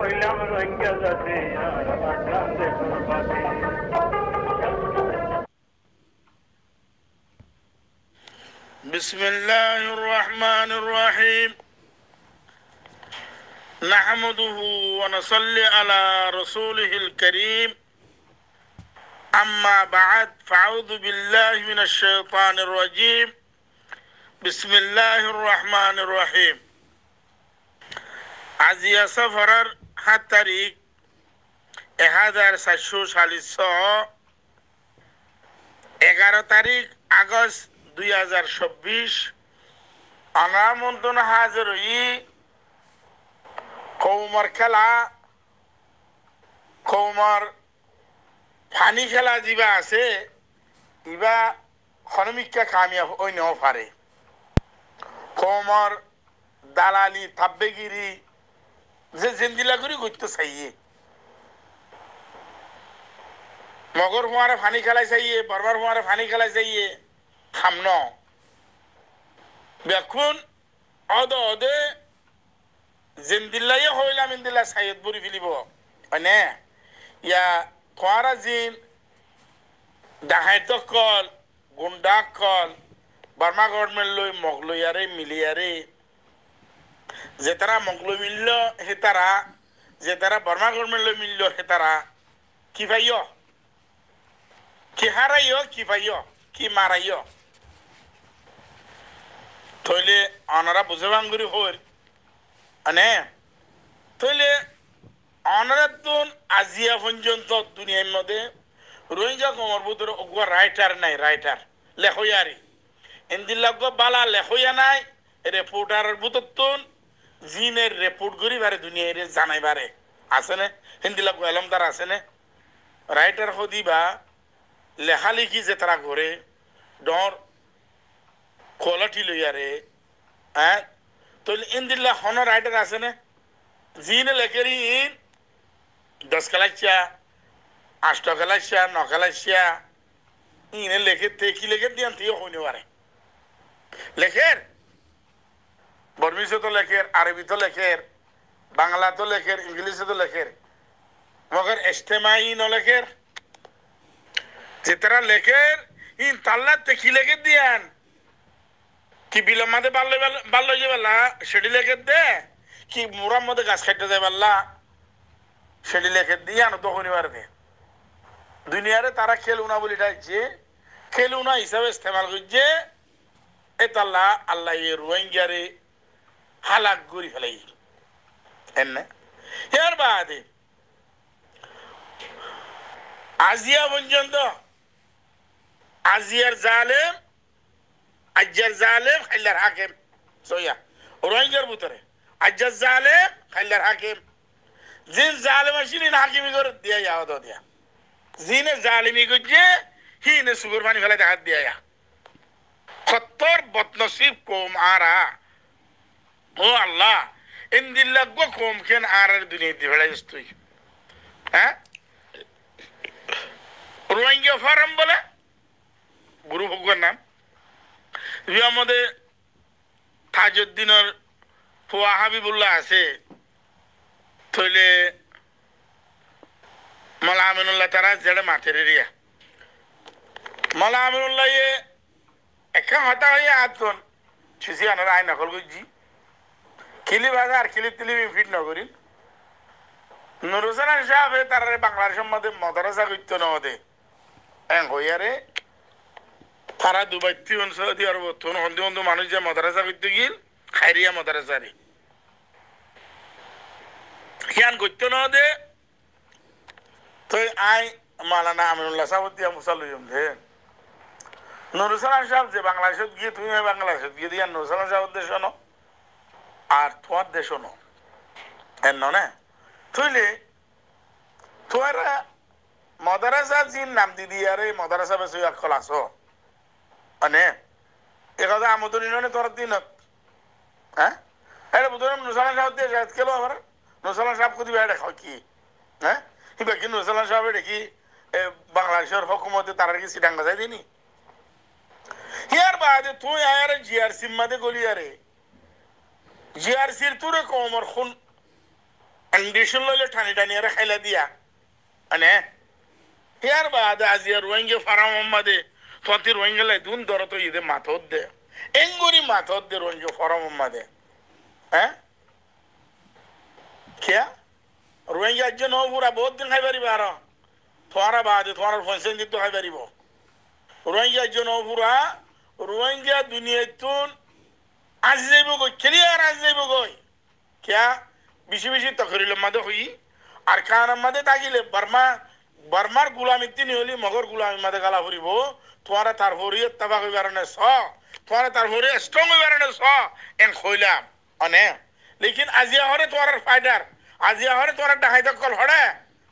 হইলাম রোহিঙ্গা জাতি আর আমার প্রাণ দেশের মাটি। بسم الله الرحمن الرحيم نحمده ونصلي على رسوله الكريم أما بعد فأعوذ بالله من الشيطان الرجيم بسم الله الرحمن الرحيم عزيا سفرر حتريق 1411 তারিখ আগস্ট 2024 আমন্ত্রণ হাজির হই কৌমার খেলা কৌমার ফানি খেলা যা আছে ইবা খনমিকা কামিয়াব ওই নেও পারে কৌমার দালালি তাব্বেগিরি যে জিন্দিলা করি করতে চাইয়ে মগর হুয়ারে ফানি খেলাই চাইয়ে বরবার হুয়ারে ফানি খেলাই চাইয়ে খামন বেকুন অদে জিন্দিল্লাই হইলাম ইন্দিল্লা সাইয়দ বুড়ি ফেলিব মানে ইয়া তোয়ারা জিন ডাহাইত কল গুন্ডা কল বার্মা গভর্নমেন্ট লই মগলইয়ারে মিলিয়ারে যে তারা মগলই মিলল হে তারা যে তারা বার্মা গভর্নমেন্ট লই মিলল হে তারা কি ভাইয় কি হারাইও কি ভাইয় কি মারাইও তইলে অনারা বুঝবাঙ্গুরি হর মানে তইলে অনারাতুন আজিয়া পর্যন্ত দুনিয়ার মধ্যে রোহিঙ্গা কমর ভিতরে ওগুয়া রাইটার নাই রাইটার লেখয়ারি এন্দিল্লাগ বালা লেখয়া নাই রিপোর্টারের ভিতরতুন জিনের রিপোর্ট করি বারে দুনিয়ার জানাই বারে আছে না হিন্দিলাগ এলমদার আছে না রাইটার হদিবা লেখালেখি যে তারা করে ডর কোয়ালিটি লইয়ারে হ্যাঁ তো ইন্দিল্লা হন রাইটার আছে না জিনে লেখেরি 10 খেলাইছা 8 খেলাইছা 9 খেলাইছা ইনে লেখে তে কি লেখে দিয়ান তুইও হইনে পারে লেখের বর্মিসে তো লেখের আরবি তো লেখের বাংলা তো লেখের ইংলিশে তো লেখের মগর ইজতেমাই ন লেখের যে তারা লেখের ইন তাল্লাতে কি লেখে দিয়ান কি বিলের মধ্যে বাল্য যে বেলা সেটি লেখে দে কি মুরার মধ্যে গাছ খাইতে যায় বেলা সেটি লেখে দিয়ে আনো তখনই পারবে দুনিয়ারে তারা খেলুনা বলি ডাকছে খেলুনা হিসাবে ইস্তেমাল করছে এ তাল্লা আল্লাহ রোহিঙ্গারে হালাক করি ফেলাই এনে এর বাদে আজিয়া পর্যন্ত আজিয়ার জালেম আজ্জার জালেম খাইলার হাকিম সইয়া রোহিঙ্গার ভিতরে আজ্জার জালেম খাইলার হাকিম জিন জালেম আসিলেন হাকিমি করে দিয়া যাওয়া তো দিয়া জিনে জালিমি করছে হিনে সুগর পানি ফেলে দেখা দিয়া সত্তর বদনসিব কম আরা ও আল্লাহ ইন্দিল্লাগ কম কেন আর দুনিয়াতে ফেলাইস তুই হ্যাঁ রোহিঙ্গা ফার্ম বলে গুরু ভগবান নাম আমাদের তাজউদ্দিনের ফুয়া হাবিবুল্লাহ আছে তইলে মলা আমিনুল্লাহ তারা জেড়ে মাথের এরিয়া মলা আমিনুল্লাহ একা হতা হয়ে আতন ছুসি আনার আয় নকল করছি খিলি বাজা আর খিলি তিলি ফিট নকরি নুরুসান সাহেব তারা বাংলাদেশের মধ্যে মদরসা করতো না ওদের হইয়ারে তারা দুবাই সৌদি আরব হন্দি বন্ধু মানুষ যে মাদ্রাসা করতে গিল খাইরিয়া মাদ্রাসারে হিয়ান করতে না দে তো আই মালানা আমিনুল্লাহ সাহেব দিয়া মুসাল্লুম দে নুরুসালাম সাহেব যে বাংলাদেশত গিয়ে তুমি বাংলাদেশত গিয়ে দিয়া নুরুসালাম সাহেব দেশ ন আর তোমার দেশ ন এর না তুইলে তোরা মাদ্রাসা জিন নাম দিদি আরে মাদ্রাসা বেশি খোলাস মানে এ কথা আমদনি নে তোর দিনত হ্যাঁ এটা বুঝলাম নুসালাম সাহেব দিয়ে কেলো আমার নুসালাম সাহেব কদি বেড়ে খাও কি হ্যাঁ কিবা কি নুসালাম সাহেব দেখি বাংলাদেশের হকুমতে তারা কি সিটাঙ্গা যাই দিনি ইয়ার বাদে তুই আয়ার জিআরসি মাদে গলি আরে জিআরসির তোরে কমর খুন কন্ডিশন লইলে টানি টানি আর খাইলা দিয়া মানে ইয়ার বাদ আজিয়া রোহিঙ্গা ফারাম মাদে ততি রোহিঙ্গা লাই দুন দর তো ইদে মাথত দে এঙ্গুরি মাথত দে রোহিঙ্গা ফারাম মাদে হ্যাঁ কিয়া রোহিঙ্গা জন পুরা বহুত দিন খাই পারিব আর তোমারা বাদে তোমার ফনসেন দিতে খাই পারিব রোহিঙ্গা জন পুরা রোহিঙ্গা দুনিয়াতুন আজ যাইব গই ক্লিয়ার আজ যাইব গই কিয়া বেশি বেশি তকরিল মাদে হই আর খান মাদে তাকিলে বার্মার গুলামি তিনি হলি মগর গুলামি মাদে গালা ফুরিব তোমারা তার হরিয়ে তাবা কইবার না স তোমারা তার হরিয়ে স্ট্রং হইবার না স এন কইলাম অনে লেকিন আজিয়া হরে তোমার ফাইটার আজিয়া হরে তোমার ডাহাইতে কল হড়ে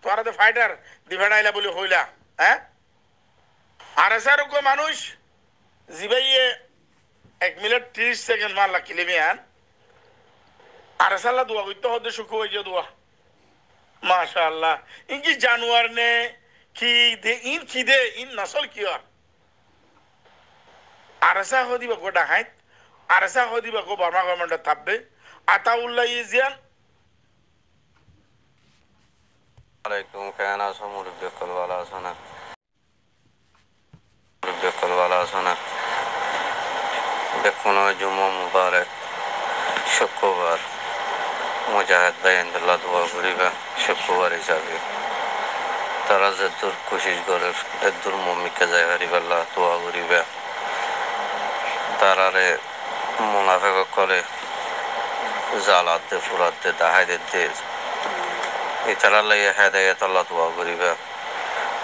তোমারা তো ফাইটার দিভাড়াইলা বলে কইলা হ্যাঁ আর এসার কো মানুষ জিবাইয়ে 1 মিনিট 30 সেকেন্ড মারলা কিলিমিয়ান আর এসাল্লা দোয়া কইতে হদে শুকু হইছে দোয়া মাশাআল্লাহ ইনকি জানোয়ার ने কি দে ইন নসল কি আরসা হদিবা কো ডাহাইত আরসা হদিবা কো বার্মা গভর্নমেন্ট থাকবে আতাউল্লাহ ইজিয়ান আলাইকুম কানা সমুর বেকল ওয়ালা সানা বেকল ওয়ালা সানা বেকুনো জুমা মুবারক শুক্রবার মুজাহিদ ভাই আল্লাহ দোয়া করিবা শুক্রবার হিসাবে তারা যতদূর কোশিশ করে এদূর মমিকা যায় হারিবা আল্লাহ দোয়া করিবা তারারে মুনাফিক করে জালাত দে ফুরাত দে দাহাইদ দে ইতারা লাই হেদায়েত আল্লাহ দোয়া করিবা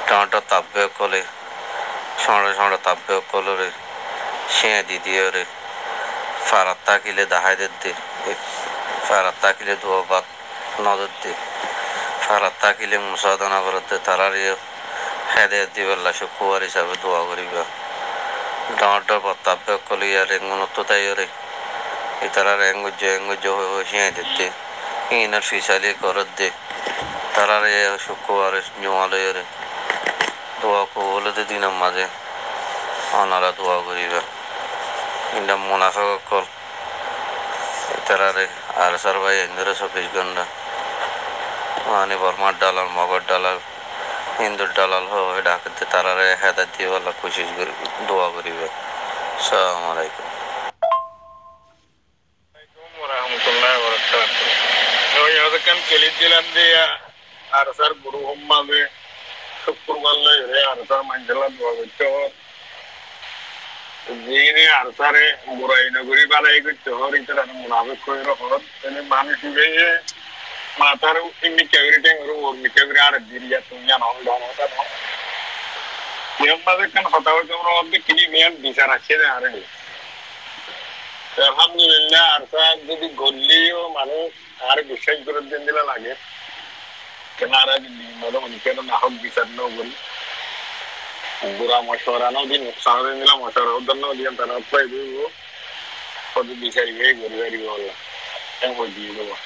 টাঁটা তাব্বে কলে সঁড়ে তাব্বে কলরে সে দিদিয়ে রে ফারাত তাকিলে দাহাইদ দে ফারাত তাকিলে দোয়া বাত নজর দে ফারাত তাকিলে মুসাদনা করতে তারারে হেদায়েত দিবাল্লা শুক্রবার হিসাবে দোয়া করিবা ডাঁটা তাব্বে কলে আর এঙ্গুনত তাই রে ইতারা এঙ্গুজ সে দিতে ইনার ফিসালি করত দে তারারে শুক্রবার জুমালয়ের দোয়া কবুলতে দিনের মাঝে ওনারা দোয়া করিবা ইন্ডা মুনাফিক কল তারারে আর সার ভাই ইন্দুরে 24 ঘন্টা মানে বর্মার ডালাল মগর ডালাল হিন্দুর ডালাল হয়ে ডাকতে তারারে হেদায়েত দিয়ে আল্লাহ কোশিশ করি দোয়া করিবা আসসালামু আলাইকুম warahmatullahi wabarakatuh. Yo kan kelid dilan dia arsar guru homma be শুক্রবার রে আরসার মানজলা দোয়া করতে যিনি আরসারে বুড়াই নগরী বালাই করতে হর ইতারা মুনাফিক কইরো হর এনে মানুষ গিয়ে মাথার ইন্নি কেগরি টেঙ্গরু ওর কেগরি আর দিরিয়া তুমিয়া নন দনটা ন নিয়মবাদে কান কথা হইতে আমরা অর্ধেক কিনি মেয়ান বিচার আছে না আরে আলহামদুলিল্লাহ আরসা যদি গল্লিও মানুষ আর বিশ্বাস করে দিন লাগে কেন আর মনে মনে কেন না হোক বিচার নাও বলি বুড়া মশওয়ারা নাও দিন সারা দিন মশওয়ারা ওদের নাও দিন তারা পাই দিব কত বিচার গিয়ে গরিবারি বললা এমন দিয়ে দেবো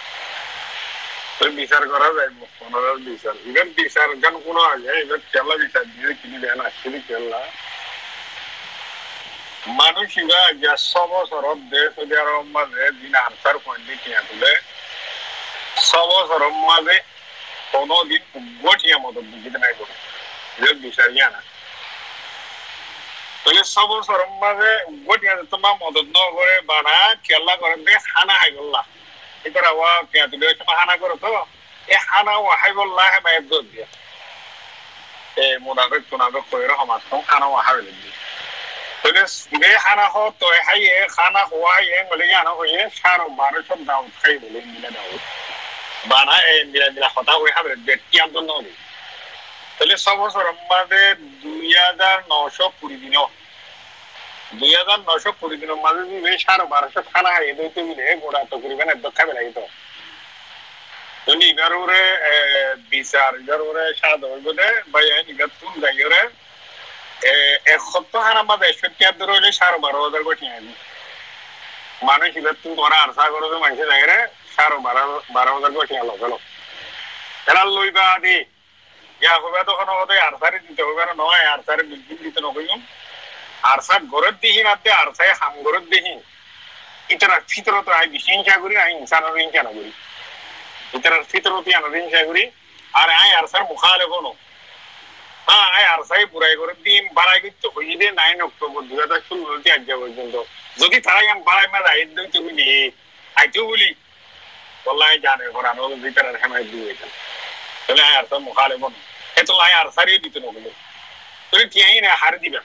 তো বিচার করা যায় ওনার বিচার এবার বিচার গান কোনো আগে এবার খেলা বিচার দিয়ে কিনে দেন আসলে খেলা মানুষ যা সবসর দেশ সৌদি আরব মাঝে দিন আনসার পয়েন্টে কিনা তুলে সবসর মাঝে কোনদিন গঠিয়া মদত দিতে নাই করে বিচারিয়া না তাহলে সবসর মাঝে গঠিয়া তোমার মদত ন করে বানা খেলা করে দিয়ে হানা হাই গল্লা এবার আওয়া কিনা তুলে হানা করো তো এ হানা ও হাই গল্লা হে মায়ের দোষ দিয়া এ মুনাফিক তুনাফিক কইরো সমাজ হানা ও হাই দিয়ে তাহলে খানা হতো হাইয়ে খানা হওয়াইয়ে বলে জানো হয়ে 1200 দাও খাই বলে মিলে দাও বানা এই মিলা কথা হয়ে হবে বেটি আন্দোলন নয় তাহলে সবসর মাঝে 2920 দিন 2920 দিনের মাঝে যদি 1250 খানা হাইয়ে দিতে মিলে গোড়া তো করিবেন দক্ষা বেলাই তো তুমি এগারোরে বিচার এগারোরে সাদ হইবে দে ভাই এগার তুন যাইরে এক সপ্তাহ আমাদের 61 ধরে হইলে 12,000 কোটি আনি মানুষ এবার তুমি তোরা আরসা করো তো মানুষের জায়গায় 12,000 কোটি আলো গেল এরা লইবা দি ইয়া হবে তখন হতে আরসারে দিতে হবে না নয় আরসারে বিলকুল দিতে নকইম আরসা গরত দিহি না তে আরসায় হাম গরত দিহি ইতরা ফিতরত আই বিশিংকা করি আই ইনসানের ইনকা না করি ইতার ফিতরতি আনাদিন চাকরি আর আয় আর স্যার মুখালে কোনো হ্যাঁ আয় আর সাই পুরাই করে দিন বাড়াই করতে হইলে 9 অক্টোবর 2016 আজ পর্যন্ত যদি তারা বাড়াই মা রাইট দিন তুমি নিয়ে আইতেও বলি বললাই জানে কোরআন ও ভিতরের হেমায় দিয়ে তাহলে আয় আর স্যার মুখালে কোনো এত লাই আর সারিয়ে দিতে নগলো তুমি টিয়াই না হার দিবা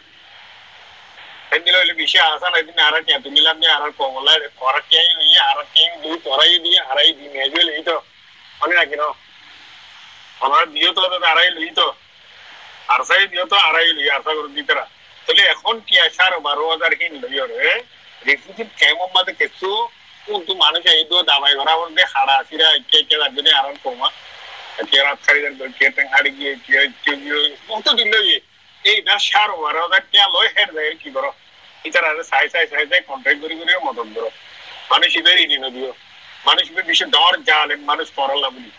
দিল হইলে বিষয় আসা না দিন আর টিয়া তুমি লাভ নিয়ে আর কমলাই করা টিয়াই লইয়ে আর টিয়াই দুই তরাই দিয়ে আড়াই দিন এজে লই তো মনে রাখি না আমার দিও তো আড়াই লই তো আর সাই দিও তো আড়াই লই আশা করে দিতরা তাহলে এখন কি আসার 12,000 হিন লইও রে রিফিউজি কেমন মাঝে কিছু কিন্তু মানুষ এই তো দাবাই করা বলতে হাড়া আসিরা কে কে রাজনে আর কমা কে রাত খারিদার কে টেং হাড়ি গিয়ে কে কত দিন লই এই না সার 12,000 কে লই হেড দেয় কি করো ইতারা সাই কন্ট্রাক্ট করে করে মদত করো মানুষ ইবেরই দিন দিও মানুষ বেশি ডর জালে মানুষ পড়ালা বলি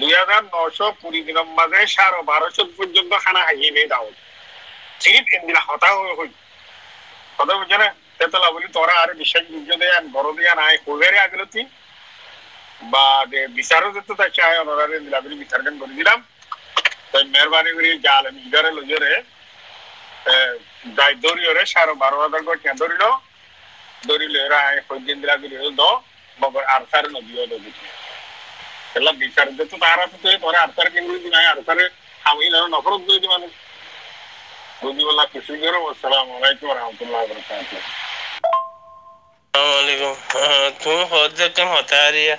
2,920 দিনের মাঝে 1250 পর্যন্ত খানা খাইয়ে নেই দাও সিরিপ এন্দিলা হতা হই কথা বুঝে না তেতলা বলি তোরা আর বিশ্বাস বুঝে দেয় বড় দিয়া নাই হোগেরে আগলতি বা বিচারও দিতে তাই চাই ওনারা এন্দিলা বলি বিচারগান করে দিলাম তাই মেহরবানি করে জাল আমি ইদারে লজরে যাই দরিয়রে 12,000 করে কেন দরিল এরা হই দিনদিলা করে দো বগর আর সার নদিও দদি এলা বিচার দিতে তারা তো পরে আর সার কেন দিন আর সারে আমি না নফরত দিই মানে বুঝি বলা কিছু করো আসসালামু আলাইকুম ওয়া রাহমাতুল্লাহি ওয়া বারাকাতুহু আসসালামু আলাইকুম তুমি হদ কেন হতা রিয়া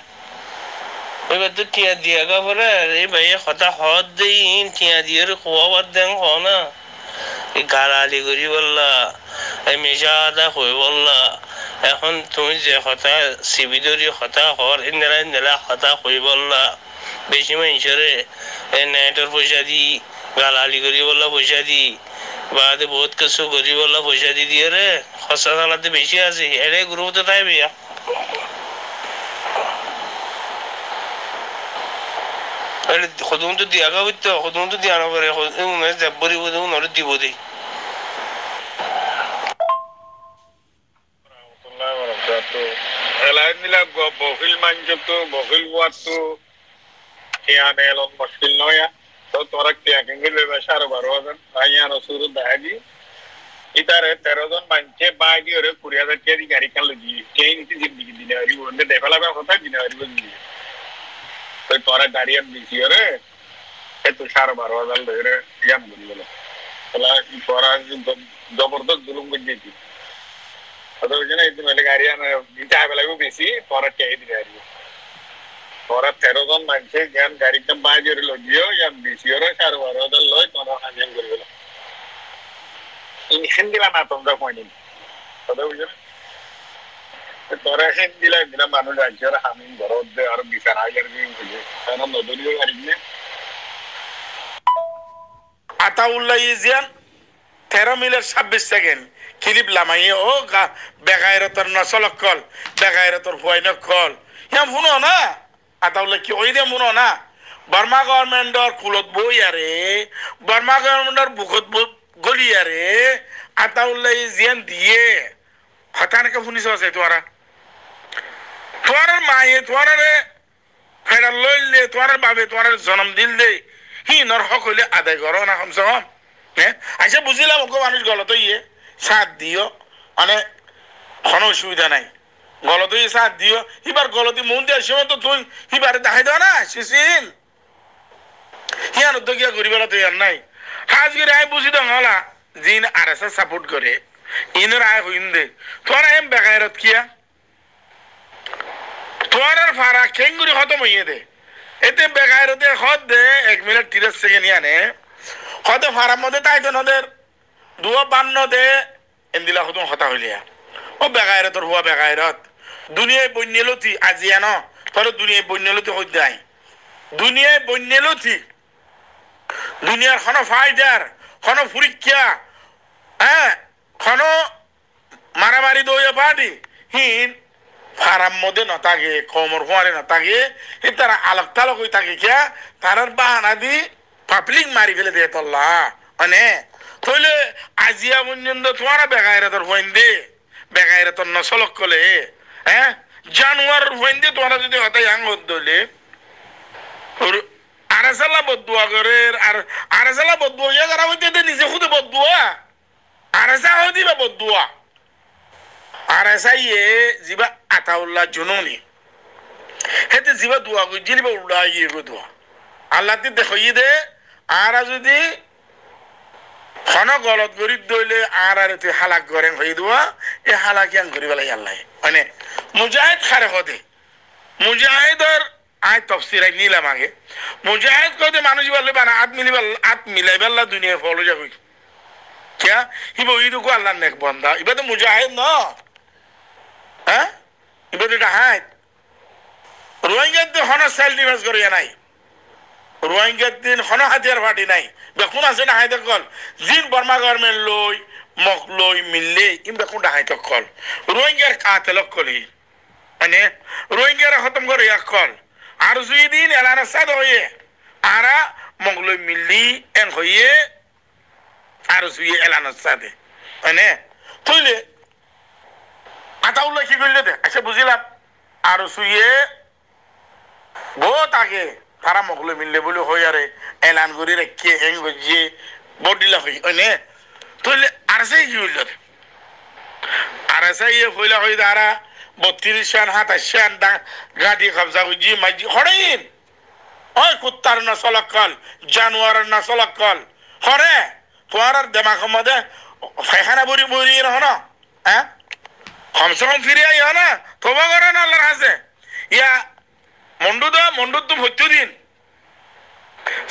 এবার তো টিয়া দিয়া গা পরে এই ভাই হতা হদ দেই টিয়া দিয়ে খোয়াবার দেন হ না এই গালালি করি বললা এই মেশাদা হই বললা এখন তুমি যে হতা সিবিদরি হতা হর ইন্দিরা হতা হই বললা বেশি মানুষরে নেটের পয়সা দি গালালি করি বললা পয়সা দি বাদে বহুত কিছু করি বললা পয়সা দি দিয়ে রে খসা চালাতে বেশি আছে এরে গ্রুপ তো তাই বিয়া সদুন তো দিয়া গা হইতো সদুন তো দিয়া নকরে যাবরি নরে দিব দেই বহিল মানজতো বহিল ওয়াতো ইয়ানে এলন মুশকিল নয়া তো তোরা কে আঙ্গিলে বেশার 12,000 আইয়ানো শুরু দাহাজি ইতারে 13 জন মানছে বাইদি ওরে 20,000 টাকা গাড়ি কাল দি কে নীতি জিন্দেগি দিনে আরি ওনে ডেভেলপ কথা দিনে আরি বলি তো তোরা গাড়ি আর দিছি ওরে এত 12,000 ধরে ইয়াম বলি বলা ই তোরা জবরদস্ত জুলুম গজি ಅದು ಜನ ಇದು ಮೇಲೆ ಗಾರಿಯಾನ ಇಂತ ಆবেলাಗೂ বেশি তোরা কে দি গাড়ি তোরা 13 জন মানছে জ্ঞান গাড়ি কম বাজে লগিও ইয়াম বেশি ওরে 12,000 লয় তোরা হাজার করিবল ইন হিন্দিলা না তোমরা কইনি কথা বুঝছো তোরা হিন্দিলা দিনা মানুষ রাজ্যের হামিন গরদ দে আর বিচার আইয়ার গিয়ে বুঝে কারণ নদরিও গাড়ি নে আতাউল্লাহ ইজিয়ান 13 মিনিট 26 সেকেন্ড কিলিপ লামাইয়ে ও বেগায়রতর নসলকল বেগায়রতর হুয়াইনকল ইয়াম শুনো না আতাউল্লাহ কি ওই দে শুনো না বার্মা গভর্নমেন্টর কুলত বই আরে বার্মা গভর্নমেন্টর বুকত গলি আরে আতাউল্লাহ জিয়ান দিয়ে হতানকে শুনিছ আছে তোমার মায়ে তোমার ফেরাল লইলে তোমার বাবে তোমার জন্ম দিল দে হি নর হক হইলে আদায় করো না কমসে কম হ্যাঁ আচ্ছা বুঝলাম ওকে মানুষ গলত ইয়ে সাথ দিও মানে কোনো অসুবিধা নাই গলতি সাথ দিও এবার গলতি মন দেওয়ার সময় তো তুই এবারে দেখাই দাও না শিশিল হিয়ান উদ্যোগিয়া করিবেলা তুই আর নাই হাজগির আয় বুঝি দাও হলা জিন আর এস সাপোর্ট করে ইনের আয় হইন দে তোর এম বেগায়রত কিয়া তোর আর ফারা খেঙ্গুরি খতম হইয়ে দে এতে বেগায়রতে খত দে 1 মিনিট 30 সেকেন্ড ইয়ানে খতে ফারার মধ্যে তাই তো নদের 252 দে এন্দিলা হতম হতা হইলিয়া ও বেগায়রতর হুয়া বেগায়রত দুনিয়ায় বন্যলতি আজিয়া ন তোর দুনিয়ায় বন্যলতি হই যায় দুনিয়ায় বন্যলতি দুনিয়ার কোনো ফাইটার কোনো পরীক্ষা হ্যাঁ কোনো মারামারি দইয়া পার্টি হিন ফারাম মধ্যে নতাগে কমর হুয়ারে নতাগে তারা আলোক তালক হয়ে থাকে কিয়া তারার বাহানা দি পাবলিক মারি ফেলে দিয়ে তল্লা মানে তাহলে আজিয়া পর্যন্ত তোমার বেগায়রতর হইন দে বেগায়রতর নসলক কলে হ্যাঁ জানুয়ার হইন্দে তোমরা যদি হতাই আং হলে আরেসালা বদুয়া করে আর আরেসালা বদুয়া ইয়া করা হইতে নিজে খুদে বদুয়া আরেসা হই দিবা বদুয়া আরেসা ইয়ে জিবা আতাউল্লাহ জুনুনি হেতে জিবা দোয়া কই জিনিবা উড়া ইয়ে গো দোয়া আল্লাহ তে দেখই দে আর যদি খন গলত করি দইলে আর তে হালাক করেন হই দোয়া এ হালাকি আন করি বেলাই আল্লাহ মানে মুজাহিদ খারে হদে মুজাহিদর আই তফসির আই নিলাম আগে মুজাহিদ কদে মানুষ বললে বানা আত মিলাই বেল্লা দুনিয়া ফলো যা হই क्या इबो इदु को अल्लाह नेक बंदा इबे तो मुजाहिद न हैं इबे तो हाय रोहिंग्या तो हना सेल डिफेंस करिया নাই रोहिंग्या दिन हना হাতিয়ার ফাটি নাই বেকুন আছে না হাইতে কল জিন বর্মা গভর্নমেন্ট লই মক লই মিললে ইম বেকুন হাইতে কল रोहिंग्याর কাতেল কলি মানে रोहिंग्याর খতম করে এক কল আর দুই দিন এলানা সাদ হয়ে আরা মক লই মিললি এন হয়ে আর সুয়ে এলানোর সাথে মানে তুইলে আতাউল্লাহ কি করলে দে আচ্ছা বুঝিলাম আর সুয়ে বহুত আগে তারা মগলে মিললে বলে হই আরে এলান করি রেখে হেং গজিয়ে বডিলা হই মানে তুইলে আর সেই কি করলে দে আর সেই হইলা হই দাঁড়া 32 শান 27 শান গাড়ি কবজা গজি মাজি হড়াইন ওই কুত্তার না সলাকল জানোয়ার না সলাকল হরে তোমার দিমাগ মধ্যে ফায়খানা বুড়ি বুড়ি রহনা হ্যাঁ কমসে কম ফিরে আই না তোবা করে না আল্লাহর কাছে ইয়া মন্ডু তো হত্যু দিন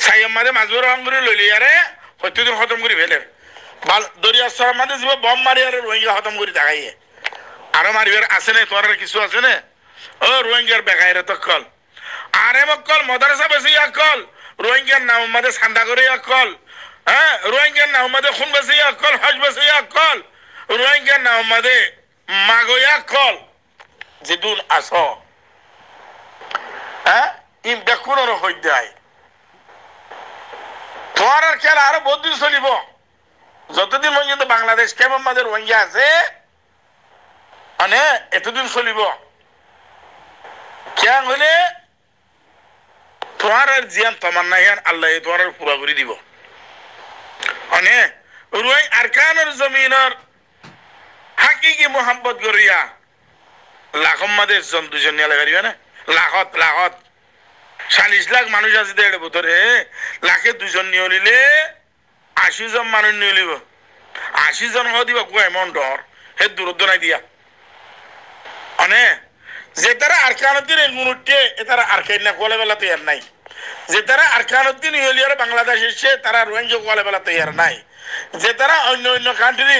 সাইম মাঝে মাজবুর রহমগুরি লইলি আরে হত্যু দিন খতম করি ফেলে দরিয়া সর মাঝে যাব বম মারি আরে রোহিঙ্গা খতম করি দেখাইয়ে আরো মারিবার আছে না তোমার কিছু আছে না ও রোহিঙ্গার বেকাইরে তো কল আরে মক্কল মাদ্রাসা বেশি আকল রোহিঙ্গার নাম মাঝে সান্দা করে আকল হ্যাঁ রোহিঙ্গার নাম মাঝে খুন বেশি আকল হজ বেশি আকল রোহিঙ্গার নাম মাঝে মাগয়া কল যেদুন আস হ্যাঁ ইম বেকুনের হই দেয় তোমার আর খেলা আরো বহুত দিন চলিব যতদিন পর্যন্ত বাংলাদেশ কেমন মাঝে রোহিঙ্গা আছে মানে এতদিন চলিব কেন হলে তোমার আর জিয়ান তোমার নাই আল্লাহ তোমার পুরা করে দিব মানে রোহিং আরকানের জমিনের হাকিকি মোহাম্মত করিয়া লাখম মাঝে জন দুজন নিয়ে লাগাইবে না লাখত 40 লাখ মানুষ আছে দেড় ভিতরে লাখে দুজন নিয়ে নিলে 80 জন মানুষ নিয়ে নিব 80 জন হওয়া দিবা কুয়া এমন ডর হে দূরত্ব নাই দিয়া মানে যে তারা আরকানুদ্দিন এই মুহূর্তে তারা আরকাইন না কোলে বেলা তৈয়ার নাই যে তারা আরকানুদ্দিন ইউলিয়ার বাংলাদেশ এসে তারা রোহিঙ্গা কোলে বেলা তৈয়ার নাই যে তারা অন্য কান্ট্রি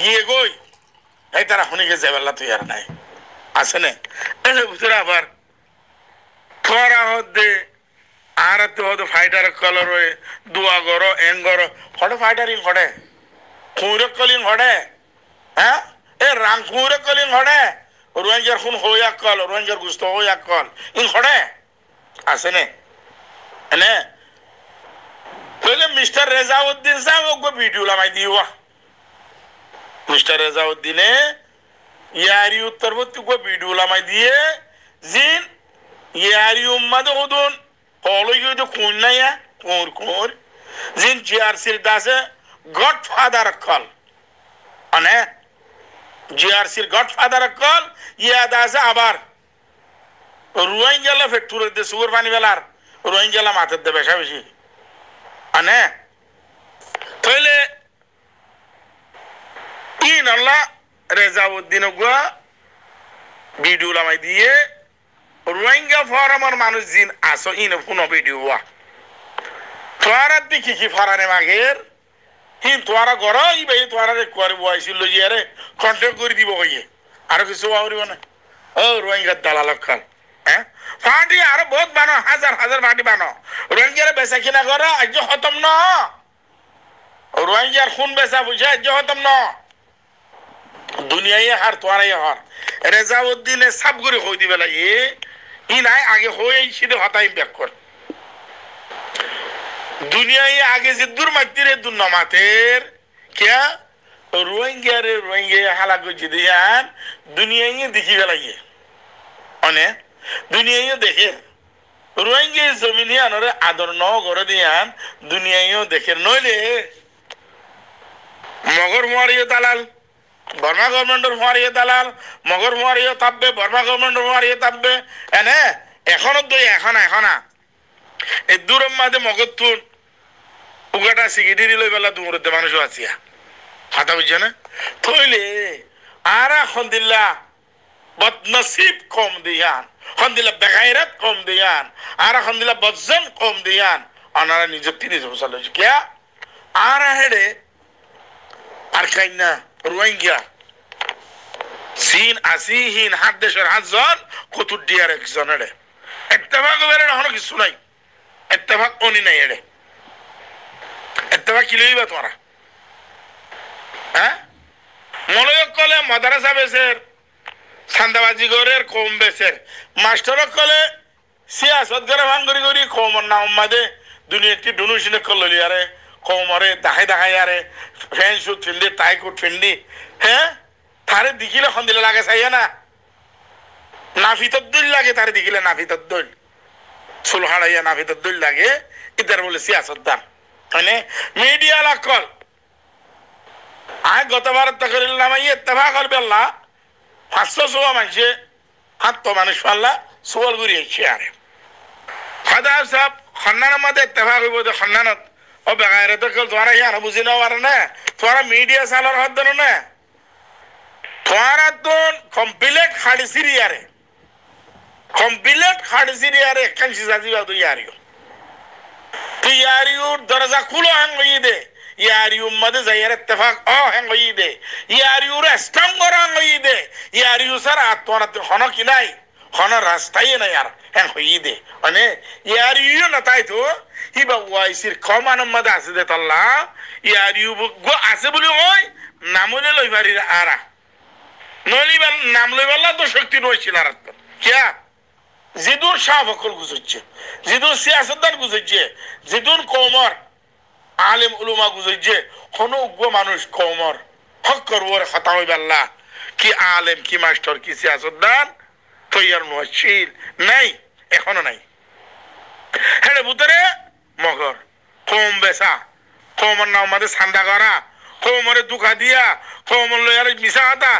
গিয়ে গই এই তারা শুনিকে যাবেলা তৈয়ার নাই আছে না এর ভিতরে আবার থরা হদে আর তো হদে ফাইটার কলর হয়ে দুয়া গরো এং গরো হড়ে ফাইটারিং হড়ে খুঁড়ে কলিং হড়ে হ্যাঁ এ রাং খুঁড়ে কলিং হড়ে রোহিঙ্গার খুন হইয়া কল রোহিঙ্গার গুস্ত হইয়া কল ইন হড়ে আছে না এনে তাহলে মিস্টার রেজাউদ্দিন সাহেব ওকে ভিডিও লামাই দিওয়া মিস্টার রেজাউদ্দিনে ইয়ারি উত্তরবর্তী को वीडियो लामाई दिए जिन यारी उम्मत उदुन कॉलेज के जो खून या कोर जिन जीआरसी दासे गॉडफादर कॉल अने जीआरसी गॉडफादर कॉल ये दासे आबार रोहिंग्याला फैक्टरी दे सुगर पानी वेलार रोहिंग्याला माथे दे बेशा बेशी अने तोले इन अल्लाह রেজাউদ্দিন গুয়া ভিডিও লামাই দিয়ে রোহিঙ্গা ফরামার মানুষ জিন আসো ইন পুনো ভিডিও ওয়া তোরা দেখি কি ফরানে মাগের হিন তোরা গর ইবে তোরা রে করে বয়সিল লইয়ারে কন্টাক্ট করে দিব কইয়ে আর কিছু আউরিব না ও রোহিঙ্গা দালাল খান হ্যাঁ ফাটি আর বহুত বানো হাজার ফাটি বানো রোহিঙ্গার বেচা কিনা করে আজ খতম না রোহিঙ্গার খুন বেচা বুঝে আজ খতম না দুনিয়ায় হার তোরাই হার রেজাউদ্দিনে সাব করে হই দিবে লাগে ই নাই আগে হই সিধে হতাই ব্যাক কর দুনিয়ায় আগে যে দূর মাতিরে দূর নমাতের क्या रोहिंग्या हालात को जिदियान दुनिया ये दिखी गया অনে দুনিয়াইও দেখে রোহিঙ্গা জমিনে আনরে আদর ন করে দিয়ান দুনিয়াইও দেখে নইলে মগর মুয়ারিও দালাল বর্মা গভর্নমেন্টের মুয়ারিও দালাল মগর মুয়ারিও তাপবে বর্মা গভর্নমেন্টের মুয়ারিও তাপবে এনে এখনো দই এখনা এই দূরের মাঝে মগর তুন উগাটা সিগিটি লই বেলা দুমুরতে মানুষ আছিয়া কথা বুঝছে না থইলে আর এখন দিল্লা বদনসিব কম দিয়ান এখন দিল্লা বেগাইরাত কম দিয়ান আর এখন দিল্লা বজ্জন কম দিয়ান ওনারা নিযুক্তি দিতে বসাল কিয়া আর হেডে আর খাই না রোহিঙ্গা চীন আসিহীন হাত দেশের 5 জন কতুর ডিয়ার একজন এড়ে এত্তেফাক বেড়ে এখনো কিছু নাই এত্তেফাক অনি নাই এড়ে এত্তেফাক কি লইবা তোমরা হ্যাঁ মলয়ক কলে মাদ্রাসা বেসের সান্দাবাজি গরের কম বেসের মাস্টারক কলে সিয়াসত করে ভাঙ্গরি করি কমর না উম্মাদে দুনিয়াটি ডুনুশিনে কললি আরে কমরে দেখাই আরে ফ্যান শুট ফিন্দি টাই কুট ফিন্দি হ্যাঁ তারে দেখিলে সন্দিলে লাগে চাইয়া না নাফিতর দৈল লাগে তারে দেখিলে নাফিতর দৈল চুল হাড়াইয়া নাফিতর দৈল লাগে ইতার বলে সিয়াসত দাম মানে মিডিয়া লাকল আয় গতবার তকরিল নামাই ইত্তেফাক করবে আল্লাহ 500 মানুষে 7 মানুষ পাল্লা সোয়াল ঘুরি আইছে আরে খাদা সাহেব খন্নানের মধ্যে ইত্তেফাক হইব যে খন্নানত ও বেগাইরে তো কেউ তোরা ইয়ার বুঝি না পারে না তোরা মিডিয়া চালার হাত দেন না তোরা তো কমপ্লিট খাড়ি সিরিয়ারে কমপ্লিট খাড়ি সিরিয়ারে কাঞ্চি যাজিবা তো ইয়ারিও তুই ইয়ারিওর দরজা খুলো হাঙ্গই দে ইয়ারিউর মধ্যে যাইয়ার ইত্তেফাক হাঙ্গই দে ইয়ারিউর স্ট্রং হাঙ্গই দে ইয়ারিউ স্যার তোরা তো হন কি নাই হন রাস্তাই নাই আর হাঙ্গই দে মানে ইয়ারিউ না তাই তো হিবা ওয়াইসির কমানের মধ্যে আছে দে তাল্লা ইয়ারিউ গো আছে বলি ওই নামলে লই পারি আরা নলিবার নাম লইবাল্লা তো শক্তি রয়েছিল আর কিয়া জিদুর শাহ বকল গুজচ্ছে জিদুর সিয়াসতদার গুজচ্ছে জিদুর কৌমর আলেম উলুমা গুজচ্ছে কোনো উগ্র মানুষ কৌমর হক করবর হতা হইবাল্লা কি আলেম কি মাস্টার কি সিয়াসতদার তৈয়ার মুশকিল নাই এখনো নাই হেড়ে ভিতরে মগর কম বেসা কমর নাম মাঝে সান্দা করা কমরে দুঃখা দিয়া কমর লয়ার মিশা হাতা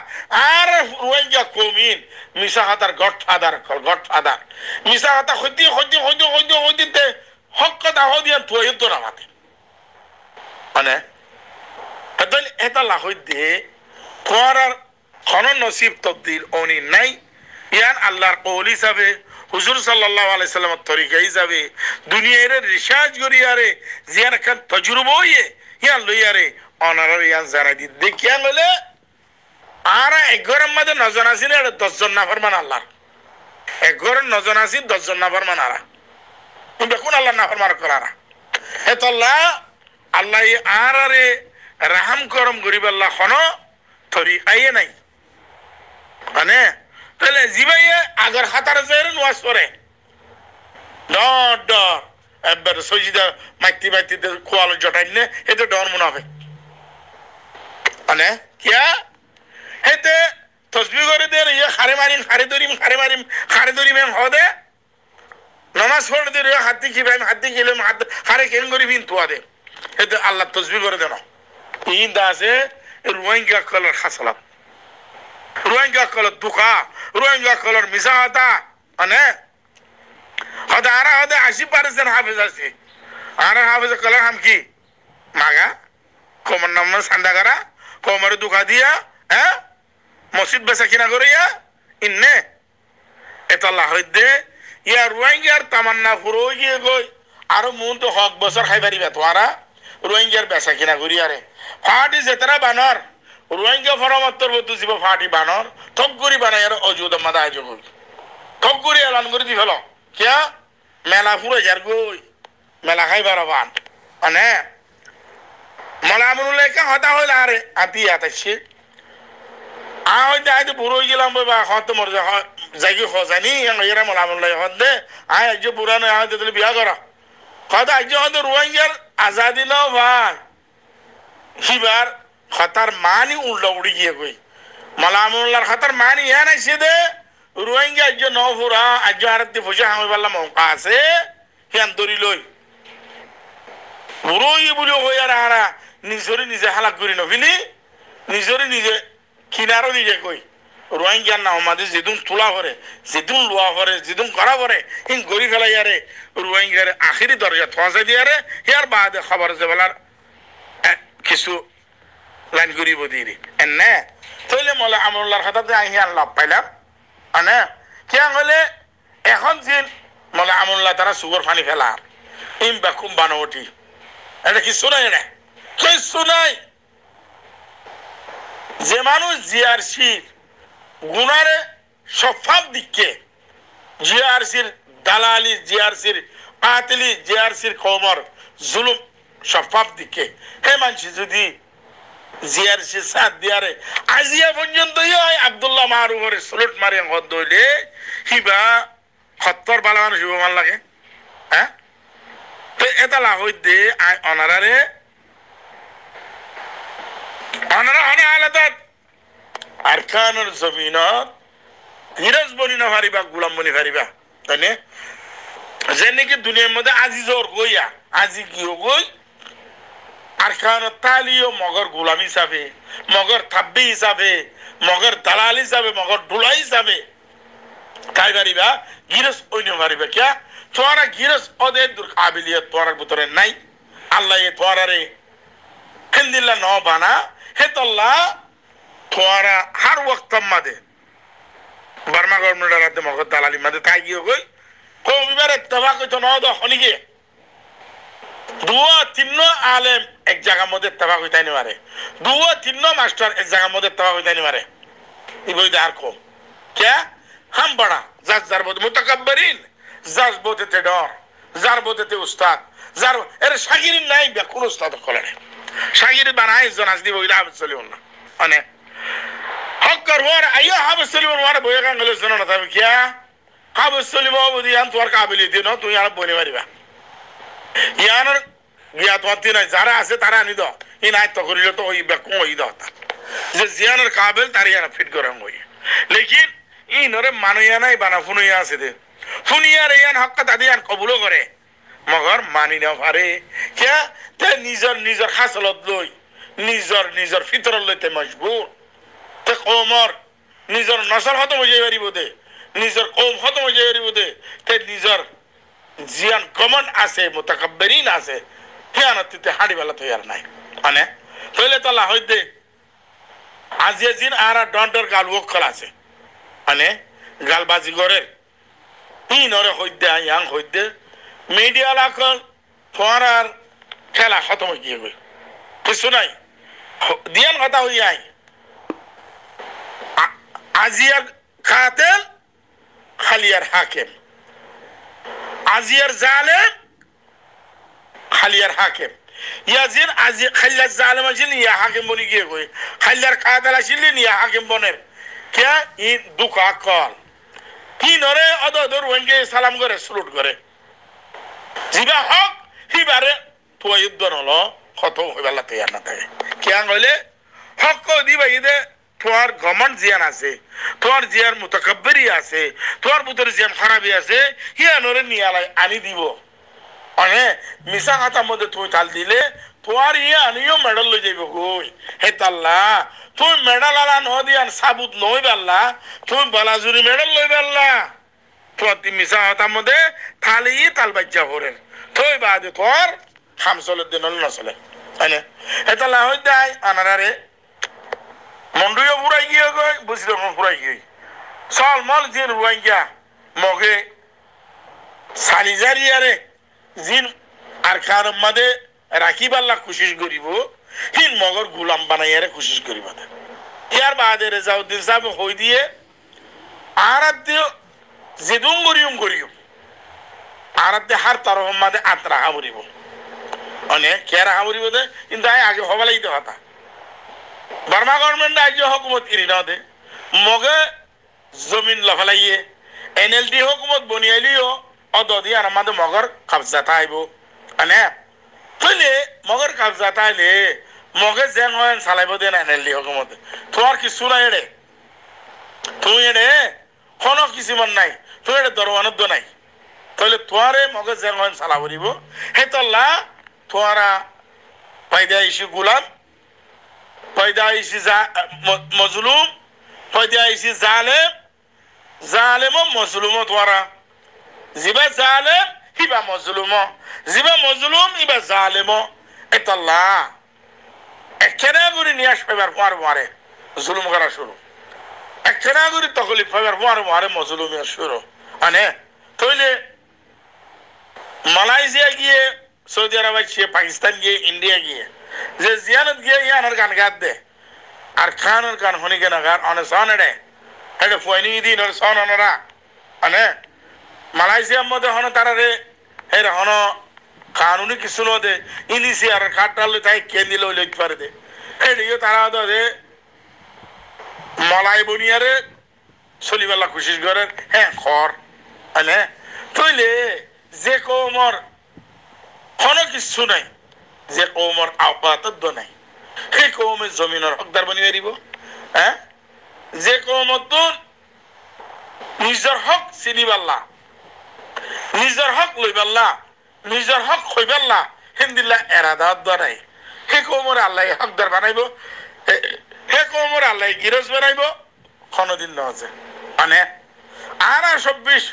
আর রোহিঙ্গা কমিন মিশা হাতার গডফাদার মিশা হাতা হইতে হক কথা হদিয়া তুই তো না মাতে মানে এটা লাহই দে তোমার আর কোন নসিব তবদিল অনি নাই ইয়ান আল্লাহর কওল হিসাবে হুজুর সাল্লাল্লাহু আলাইহি সাল্লামের তরিকা হিসাবে দুনিয়ার রিসার্চ করিয়ারে জিয়ার খান তজরুবা হইয়ে ইয়ান লইয়ারে অনারার ইয়ান জারা দি দেখিয়া লইলে আর 11 মধ্যে নজন আসিলে 10 জন নাফরমান আল্লাহর 11 নজন আসি 10 জন নাফরমান আরা দেখুন আল্লাহ নাফরমান করারা এতল্লাহ আল্লাহ আর আরে রাহাম করম গরিব আল্লাহ খন তরিকায়ে নাই মানে তাহলে জিবাইয়ে আগর হাতার জের নোয়াজ করে ডর একবার সজিদা মাইতি খোয়ালো জটাইলে এতে ডর মুনাফে মানে কিয়া হেতে তসবিহ করে দে ইয়ে খারে মারিম হদে নামাজ পড়ে দে হাতি খিলাম খারে কেন করি বিন তোয়া দে হেতে আল্লাহ তসবিহ করে দেন ইন দাসে রোহিঙ্গা কলর হাসলাম রোহিঙ্গা কলর দুঃখা রোহিঙ্গা কলর মিশা হতা মানে হদে আরা হদে 80% হাফেজ আছে আর হাফেজ কলর হাম কি মাগা কোমর নাম সান্দা করা কোমরে দুঃখা দিয়া হ্যাঁ মসজিদ বেচা কিনা করিয়া ইন্নে এটা লাহদে ইয়া রোহিঙ্গার তামান্না ফুরো গিয়ে গই আরো মন তো হক বছর খাই পারিবা তোরা রোহিঙ্গার বেচা কিনা করিয়ারে ফাটি যেতারা বানর রোহিঙ্গা ফরমাত্তর বতু জীব ফাটি বানর থক করি বানাই আর অজুদ মাদা আয়োজ করি থক করি এলান করে দি ফেল কিয়া মেলা ফুরে যার গই মেলা খাইবার বান মানে মলামুল লেখা হতা হইল আরে আতি আতাইছে হয়তো আইতে বুড়ো হয়ে গেলাম বাবা হয়তো মর যাইকি হজানি এরা মলামুল হদ দে আয় আজ পুরানো হয়তো তাহলে বিয়া করা হয়তো আজ হয়তো রোহিঙ্গার আজাদি নাও ভাই হিবার হতার মানি উল্টা উড়ি গিয়ে গই মলামুল্লার হতার মানি হ্যাঁ নাইছে দে রোহিঙ্গা আজ নফুরা আজ আরতি পয়সা হামি পারলাম মৌকা আছে হিয়ান ধরি লই রই বলে হই আর হারা নিজরে নিজে হালাক করি নফিনি নিজরে নিজে কিনারও নিজে কই রোহিঙ্গার নাম আমাদের যেদিন তোলা পরে যেদিন লোয়া পরে যেদিন করা পরে হিন গড়ি ফেলাই আরে রোহিঙ্গার আখিরি দরজা থসা দিয়ে আরে হিয়ার বাদে খবর যে বলার কিছু লাইন করিব দিরি এনে তইলে মলে আমরুল্লাহর হাতে আই হিয়ান লাভ পাইলাম আনে কেন হলে এখন যে মলে আমরুল্লাহ তারা সুগর পানি ফেলা ইম বাকুম বানওটি এটা কিছু নাই রে কিছু নাই যে মানুষ জিআরসির গুনারে সফাব দিকে জিআরসির দালালি জিআরসির পাতিলি জিআরসির কমর জুলুম সফাব দিকে হে মানছি যদি জিআরসি সাথ দিয়ারে আজিয়া পর্যন্ত আব্দুল্লাহ মারুফরে সলুট মারি হদ দইলে হিবা 70 বালা মানুষ মান লাগে হ্যাঁ তো এটা লাভ হইতে আই অনারারে অনারা অনা আলাদা আরকানুল জমিনত হিরাজ বনি না পারিবা গোলাম বনি পারিবা তাই না যে নাকি দুনিয়ার মধ্যে আজি জোর গইয়া আজি কি গই আরকান তালিও মগর গোলাম হিসাবে মগর তাব্বি হিসাবে মগর দালাল হিসাবে মগর ডুলা হিসাবে তাই পারিবা গিরস অন্য পারিবা কিয়া তোরা গিরস ওদের কাবিলিয়ত তোর ভিতরে নাই আল্লাহ এ তোরারে হিন্দিল্লা ন বানা হেতল্লা তোরা হার ওয়াক্ত মাদে বার্মা গভর্নমেন্টের হাতে মগর দালালি মাদে তাই কি গই কবিবারে তবা কইতো ন দ হনিগে দুয়া তিন্ন আলেম এক জায়গার মধ্যে তবা কইতাই নি মারে দুয়া তিন্ন মাস্টার এক জায়গার মধ্যে তবা কইতাই নি মারে ইবই দার কম কে হাম বড়া জাজ জার বদ মুতাকাব্বিরিন জাজ বদতে ডর জার বদতে উস্তাদ জার এর শাগিরিন নাই বে কোন উস্তাদ কলে শাগির বানাই জনাজ দিব ইলা চলিও না মানে হকর ওর আইয়া হাব চলিও ওর বয়ে গাঙ্গলে জনা না তবে কিয়া হাব চলিব বদি আন তোর কাবিলিয়ত ন তুই আর বনি মারিবা ইয়ানোর গিয়া তোমার নাই যারা আছে তারা আনি দাও ই নাই তো করিল তো ওই বেকম ওই দাও যে জিয়ানোর কাবিল তার ইয়ানা ফিট করে ওই লেকিন ই নরে মানুয়া নাই বানা ফুনুয়া আছে দে ফুনিয়ার ইয়ান হক দাদি আন কবুলও করে মগর মানি না পারে কে তে নিজর নিজর খাসলত লই নিজর নিজর ফিতর লইতে মজবুর তে কমর নিজর নসল খতম হয়ে যাইব দে নিজর কম খতম হয়ে যাইব দে তে নিজর জিয়ান কমন আছে মুতাকাব্বিরিন আছে হিয়ানতিতে হাড়ি বেলা তো আর নাই মানে তইলে তালা হইতে আজিয়া জিন আরা ডন্ডর গাল ওকল আছে মানে গালবাজি করে নরে হইতে ইয়াং হইতে মিডিয়া লাকল ফরার খেলা খতম হয়ে গিয়ে গই কিছু নাই দিয়ান কথা হই আই আজিয়ার কাতেল খালিয়ার হাকিম আজিয়ার জালেম খালিয়ার হাকিম ইয়াজিন আজি খালিয়ার জালেম আছিল ইয়া হাকিম বনি গিয়ে গই খালিয়ার কাতেল আছিল ইয়া হাকিম বনের কে ই দুকা কল কি নরে অদর ওয়েঙ্গে সালাম করে স্লুট করে জিবা হক হিবারে তো যুদ্ধ হলো খতম হইবালা তৈয়ার না থাকে কেন হইলে হক দিবা ইদে তোমার গমন জিয়ান আছে তোমার জিয়ার মুতাকাব্বিরি আছে তোমার ভিতরে জিয়ান খারাপি আছে হিয়া নরে নিয়ালাই আনি দিব মানে মিশা খাতার মধ্যে তুই তাল দিলে তোমার ইয়ে আনিও মেডেল লই যাইব কই হে তাল্লা তুই মেডেল আলা ন দিয়ান সাবুত নই বাল্লা তুই বালাজুরি মেডেল লই বাল্লা তোমার মিশা খাতার মধ্যে থালি তাল বাজ্জা হরেন তুই বাদে তোর হামসলের দিন নচলে হয়নে হে তাল্লা হই দেয় আনারারে মন্ডুও পুরাই গিয়ে গই বুঝলে পুরাই গিয়ে চল মল জিন রুয়াই গিয়া মগে সালিজারিয়ারে জিন আর কার মাদে রাখিবাল্লা কোশিশ করিব হিন মগর গুলাম বানাইয়ারে কোশিশ করিব ইয়ার বাদে রেজাউদ্দিন সাহেব হই দিয়ে আরাধ্য যেদুম করিম আরাধ্যে হার তরফ মাদে আত রাখা বলিব অনেক কে রাখা বলিব দে কিন্তু আগে হবালাই তো কথা বার্মা গভর্নমেন্ট আজ হকুমত কিনি না দে মগে জমিন লফালাইয়ে এনএলডি হকুমত বনিয়াইলিও অদি আর আমাদের মগর কবজাতা আইব মানে তুইলে মগর কবজাতা আইলে মগে জেং হয় চালাইব দেন এনএলডি হকুমত তোমার কিছু নাই এড়ে তুই এড়ে কোনো কিছুমান নাই তুমি এটা দরওয়ানত নাই তাহলে তোয়ারে মগজ যেমন সালা করিব হেতল্লা তোয়ারা পয়দাইশি গুলাম পয়দাইশি মজলুম পয়দাইশি জালেম মজলুম তোয়ারা জিবা জালেম হিবা মজলুম জিবা মজলুম ইবা জালেম এতল্লা একখানা করে নিয়ে আসবে মারে জুলুম করা শুরু একখানা করে তকলিফ পাইবার মারে মজলুমিয়া শুরু মানে তাহলে মালয়েশিয়া গিয়ে সৌদি আরব গিয়ে পাকিস্তান গিয়ে ইন্ডিয়া গিয়ে যে জিয়ানত গিয়ে ইয়ানোর গান গাত দে আর খানোর গান হনি কেন গান অনেক সন এটা ফয়নি দিন সন অনরা মানে মালয়েশিয়ার মধ্যে হন তারা রে হের হন কানুনি কিছু দে ইলিশি আর কাটালে তাই কেন্দি লইতে পারে দে এদিকে তারা দে মলাই বনিয়ারে চলিবেলা কোশিশ করে হ্যাঁ খর মানে তইলে যে কৌমর কোনো কিছু নাই যে কৌমর আওকাত নাই সেই কৌমে জমিনের হকদার বনি পাৰিব হ্যাঁ যে কৌমত নিজের হক চিনি পাল্লা নিজের হক লই পাল্লা নিজের হক হই পাল্লা হিন্দিল্লা এরাদাত নাই সেই কৌমরে আল্লাহ হকদার বানাইব হে কৌমরে আল্লাহ গিরজ বানাইব কোনোদিন নজে মানে আর 24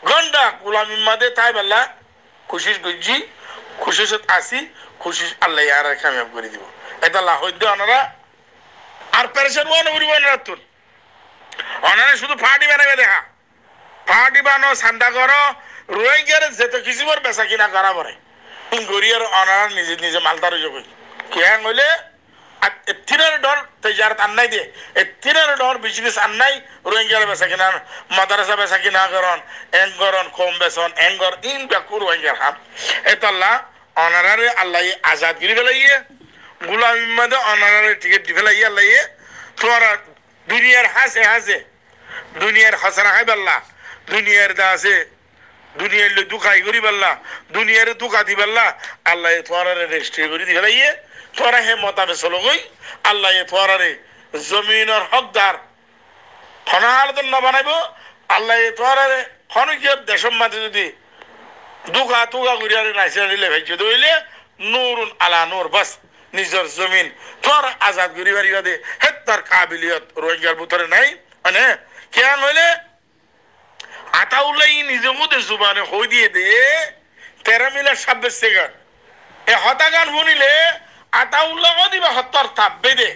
ঘন্টা গোলামির মাঝে তাই বেলা কোশিশ করছি কোশিশত আসি কোশিশ আল্লাহ আর কামিয়াব করে দিব এটা লাহদ্দ ওনারা আর পেরেশান ওয়ানো করিব ওনারা তুন ওনারা শুধু পার্টি বানাবে দেখা পার্টি বানো সান্দা করো রোহিঙ্গার যেত কিছুবার বেচা কিনা করা পরে গরিয়ার ওনারা নিজে নিজে মালদার যোগ কে হইলে এতিনার ডর তেজারত আন্নাই দিয়ে এতিনার ডর বিজনেস আন্নাই রোহিঙ্গার বেচা কিনা মাদ্রাসা বেচা কিনা করন এঙ্গরন কম বেচন এঙ্গর ইন বেকু রোহিঙ্গার হাম এতাল্লা অনারারে আল্লাহ আজাদ গিরি ফেলাইয়ে গুলামির মধ্যে অনারারে টিকিট দি ফেলাইয়ে আল্লাহ তোমার দুনিয়ার হাসে দুনিয়ার হাসরা খাই পাল্লা দুনিয়ার দা আছে দুনিয়ার লো দুখাই করি পাল্লা দুনিয়ারে দুখা দি পাল্লা আল্লাহ তোমার রেজিস্ট্রি করে দি ফেলাইয়ে তোরা হে মতাবে চলো গই আল্লাহ তোরারে জমিনের হকদার হনাহালত না বানাইব আল্লাহ তোরারে হনকে দেশের মাঝে যদি দুগা তুগা করিয়ারে নাইছে দিলে ভাইছে দইলে নূরুন আলা নূর বাস নিজের জমিন তোর আজাদ করি পারিবা দে হে তার কাবিলিয়ত রোহিঙ্গার ভিতরে নাই মানে কেন হইলে আতাউল্লাহ নিজে মুদে জুবানে হই দিয়ে দে 13 মিনিট 26 সেকেন্ড এ হতাগান শুনিলে আতাউল্লাহ দিবা হত্তর থাকবে দে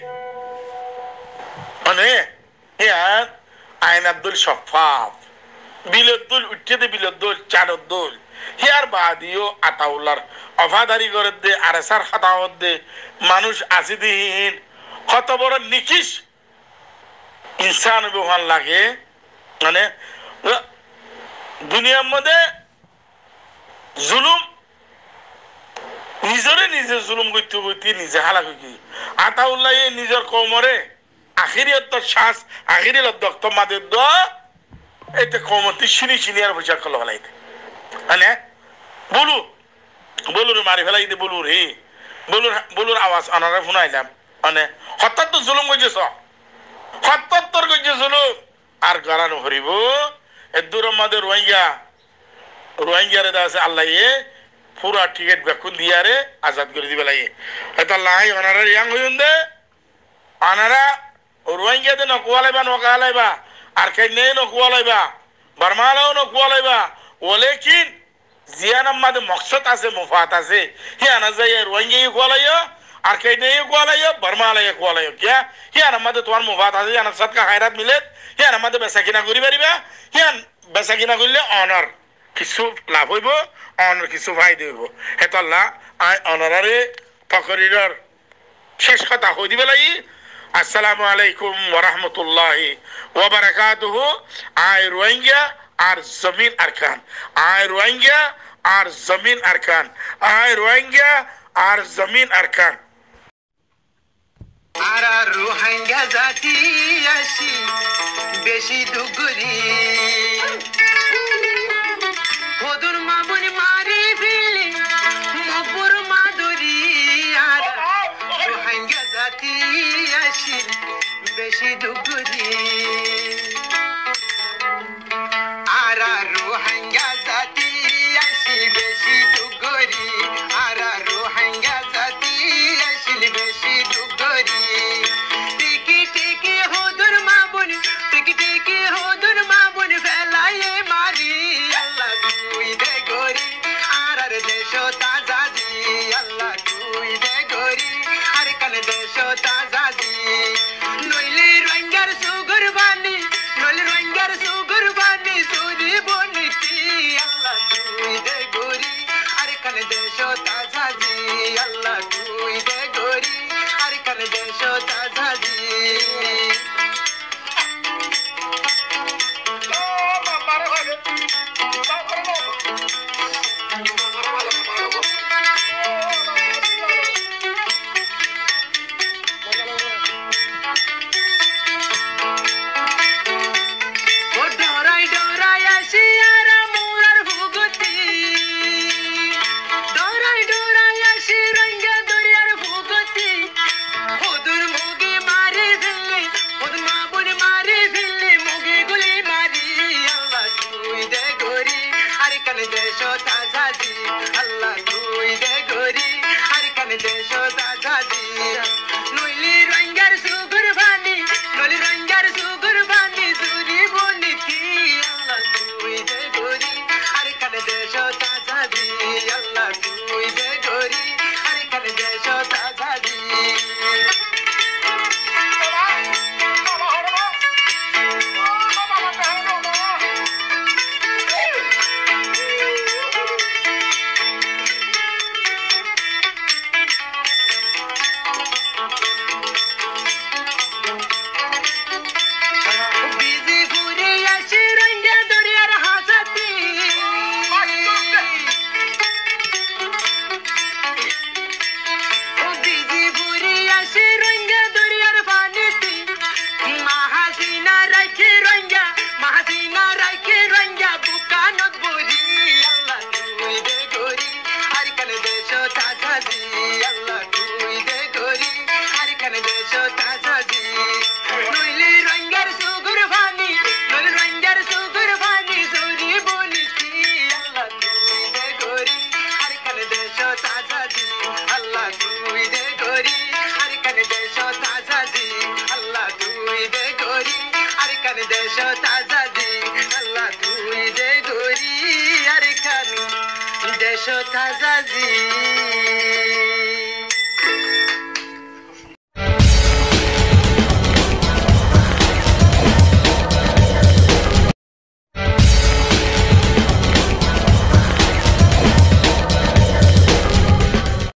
মানে ইয়ার আইন আব্দুল শফাফ বিলদ্দুল উঠতে দে বিলদ্দুল চারদ্দুল হিয়ার বাদিও আতাউল্লাহর অফাদারি করে দে আর সার খাতাওত দে মানুষ আসিদিহীন কত বড় নিকিশ ইনসান ব্যবহার লাগে মানে দুনিয়ার মধ্যে জুলুম নিজরে নিজে জুলুম করতে করতে নিজে হালাক কি আতাউল্লাহ নিজের কৌমরে আখিরিয়ত শ্বাস আখিরিয়ত দক্ত মাদের দ এতে কৌমতি চিনি আর পয়সা কল ফেলাইতে মানে বলুর মারি ফেলাইতে বলুর হে বলুর আওয়াজ আনারে শুনাইলাম মানে হঠাৎ তো জুলুম করছে হঠাৎ তোর করছে জুলুম আর গারানো হরিব এর দূর আমাদের রোহিঙ্গারে আছে আল্লাহ পুরা টিকিট বেকুন দিয়ারে আজাদ করে দিবে লাগে এটা লাই ওনারা ইয়াং হইন দে ওনারা রোহিঙ্গা দে নকুয়ালাইবা নকালাইবা আর কে নেই নকুয়ালাইবা বার্মালাও নকুয়ালাইবা ওলেকিন জিয়ান আমাদে মকসদ আছে মুফাত আছে হিয়ানা যাই রোহিঙ্গা কুয়ালাইও আর কে নেই কুয়ালাইও বার্মালাইও কুয়ালাইও কিয়া হিয়ান আমাদে তোমার মুফাত আছে হিয়ান সদকা খায়রাত মিলে হিয়ান আমাদে বেচাকিনা করি পারিবা হিয়ান বেচাকিনা করলে অনার কিছু লাভ হইব অনার কিছু ফায়দা হইব হেতল্লা আই অনারারে তকরিরর শেষ কথা হই দিবে লাগি আসসালামু আলাইকুম ওয়া রাহমাতুল্লাহি ওয়া বারাকাতুহু আই রোহিঙ্গা আর জমিন আরকান আই রোহিঙ্গা আর জমিন আরকান আই রোহিঙ্গা আর জমিন আরকান আর রোহিঙ্গা জাতি আসি বেশি দুগুরি হদুর মামুনি মারি ফেলে মপুর মাদুরি আর রোহিঙ্গা জাতি আসি বেশি দুগুরি দেশ তাজাজি